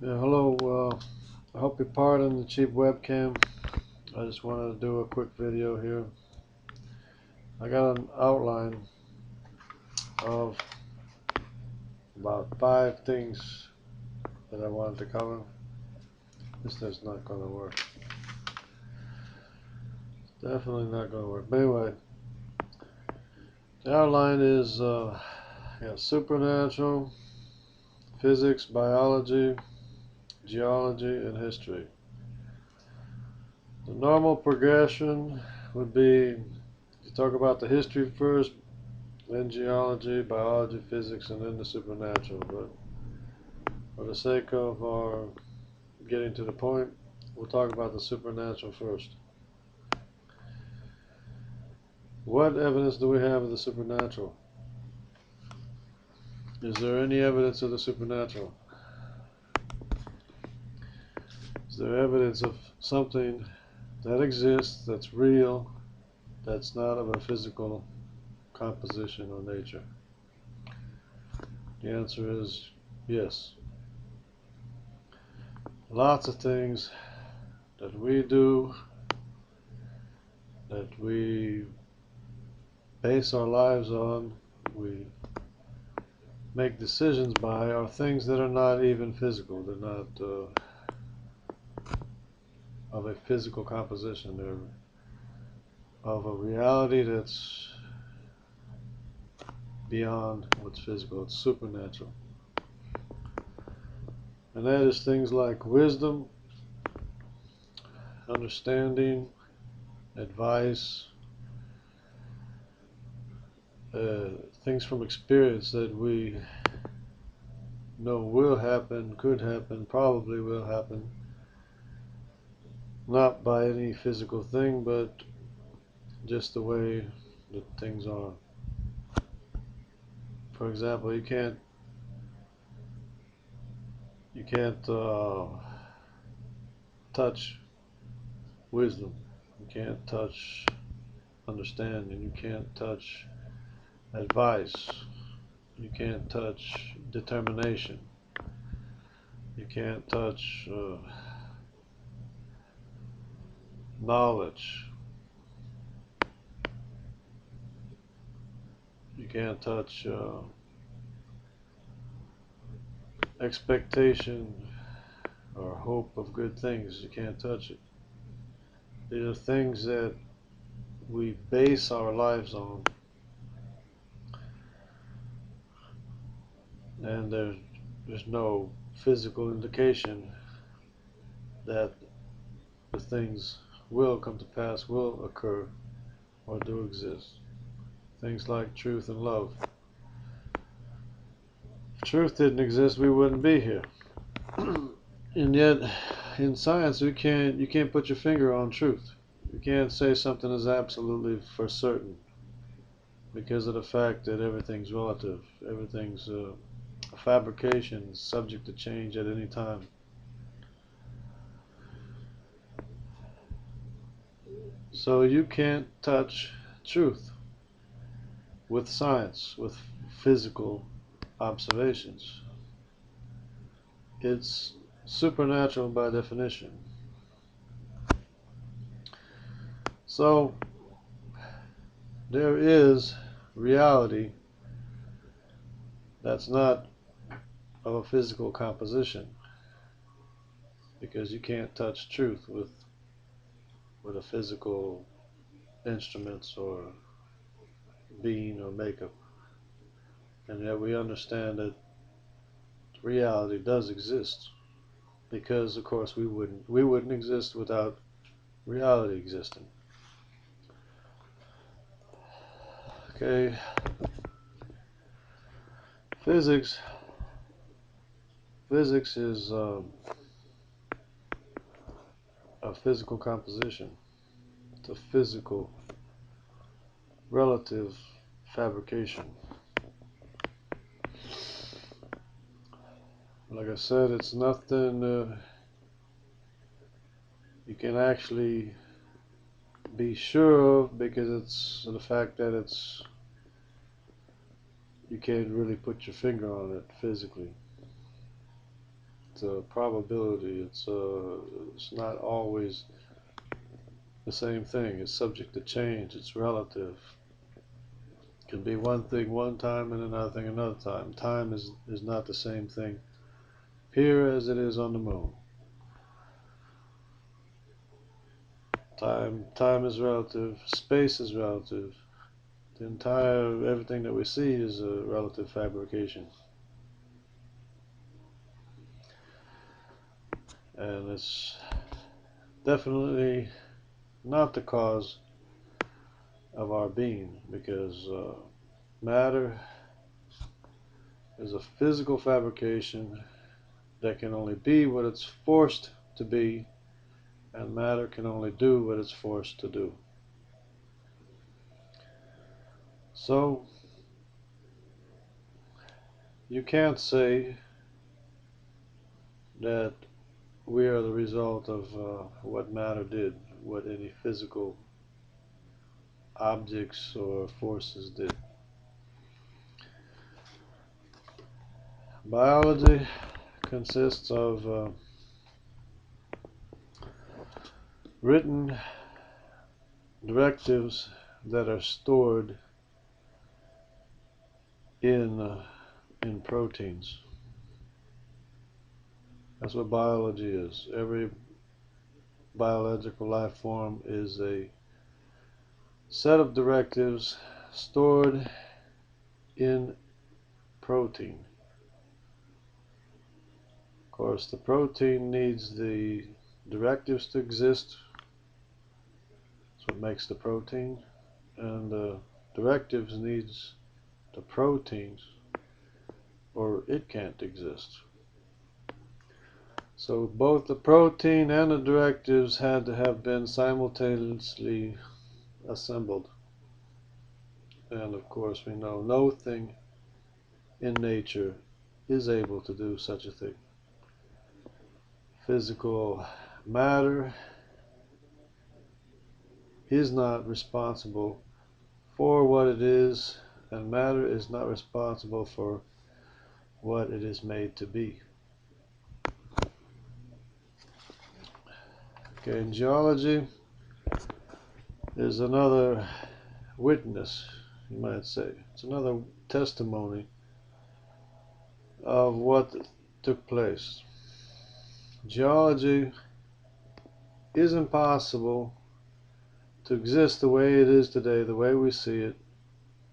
Yeah, hello. I hope you pardon the cheap webcam. I just wanted to do a quick video here. I got an outline of about 5 things that I wanted to cover. This is not going to work. Definitely not going to work. But anyway, the outline is supernatural, physics, biology, geology, and history. The normal progression would be to talk about the history first, then geology, biology, physics, and then the supernatural. But for the sake of our getting to the point, we'll talk about the supernatural first. What evidence do we have of the supernatural? Is there any evidence of the supernatural? Is there evidence of something that exists, that's real, that's not of a physical composition or nature? The answer is yes. Lots of things that we do, that we base our lives on, we make decisions by, are things that are not even physical. They're not of a physical composition. They're of a reality that's beyond what's physical. It's supernatural. And that is things like wisdom, understanding, advice, things from experience that we know will happen, could happen, probably will happen. Not by any physical thing, but just the way that things are. For example, you can't touch wisdom. You can't touch understanding. You can't touch advice. You can't touch determination. You can't touch knowledge. You can't touch expectation or hope of good things. You can't touch it. These are things that we base our lives on, and there's no physical indication that the things will come to pass, will occur, or do exist. Things like truth and love. If truth didn't exist, we wouldn't be here. And yet, in science, you can't put your finger on truth. You can't say something is absolutely for certain because of the fact that everything's relative. Everything's a fabrication, subject to change at any time. So you can't touch truth with science, with physical observations. It's supernatural by definition. So there is reality that's not of a physical composition, because you can't touch truth with a physical instruments or being or makeup. And yet we understand that reality does exist, because of course we wouldn't exist without reality existing. Okay. Physics is a physical composition. It's a physical relative fabrication. Like I said, it's nothing you can actually be sure of, because it's the fact that you can't really put your finger on it physically. probability. It's not always the same thing. It's subject to change. It's relative. It can be one thing one time and another thing another time. Time is not the same thing here as it is on the moon. Time is relative. Space is relative. Everything that we see is a relative fabrication. And it's definitely not the cause of our being, because matter is a physical fabrication that can only be what it's forced to be, and matter can only do what it's forced to do. So you can't say that we are the result of what matter did, what any physical objects or forces did. Biology consists of written directives that are stored in proteins. That's what biology is. Every biological life form is a set of directives stored in protein. Of course, the protein needs the directives to exist. That's what makes the protein. And the directives needs the proteins, or it can't exist. So both the protein and the directives had to have been simultaneously assembled. And of course we know nothing in nature is able to do such a thing. Physical matter is not responsible for what it is, and matter is not responsible for what it is made to be. Okay, in geology, there's another witness, you might say. It's another testimony of what took place. Geology is impossible to exist the way it is today, the way we see it,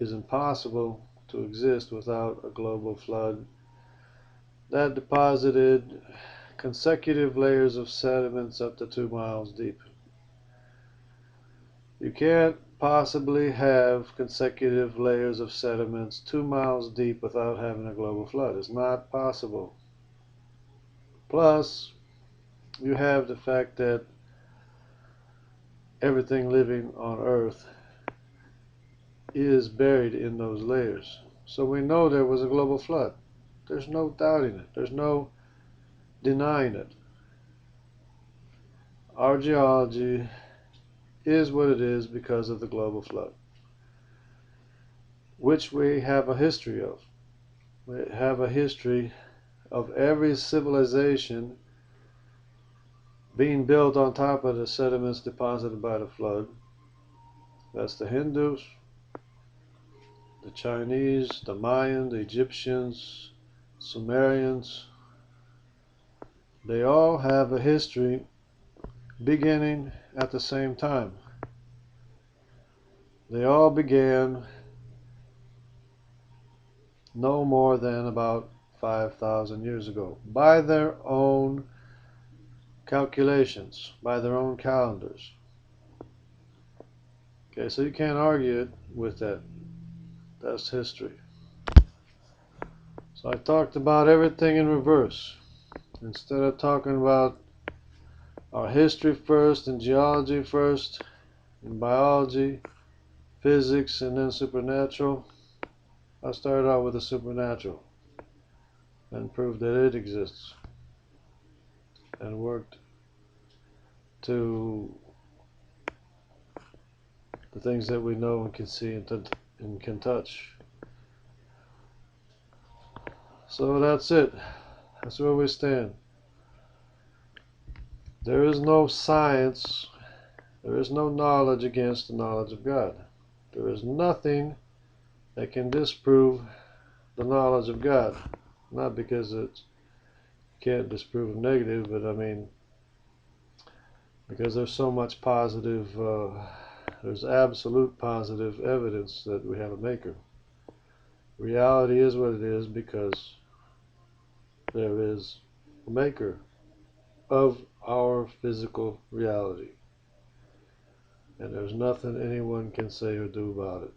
is impossible to exist without a global flood that deposited consecutive layers of sediments up to 2 miles deep. You can't possibly have consecutive layers of sediments 2 miles deep without having a global flood. It's not possible. Plus, you have the fact that everything living on Earth is buried in those layers. So we know there was a global flood. There's no doubting it. There's no denying it. Our geology is what it is because of the global flood, which we have a history of. We have a history of every civilization being built on top of the sediments deposited by the flood. That's the Hindus, the Chinese, the Mayan, the Egyptians, Sumerians. They all have a history beginning at the same time. They all began no more than about 5,000 years ago by their own calculations, by their own calendars. Okay, so you can't argue it with that. That's history. So I talked about everything in reverse. Instead of talking about our history first, and geology first, and biology, physics, and then supernatural, I started out with the supernatural and proved that it exists, and worked to the things that we know and can see and can touch. So that's it. That's where we stand. There is no science, there is no knowledge against the knowledge of God. There is nothing that can disprove the knowledge of God. Not because it can't disprove a negative, but I mean, because there's so much positive, there's absolute positive evidence that we have a maker. Reality is what it is because there is a maker of our physical reality. And there's nothing anyone can say or do about it.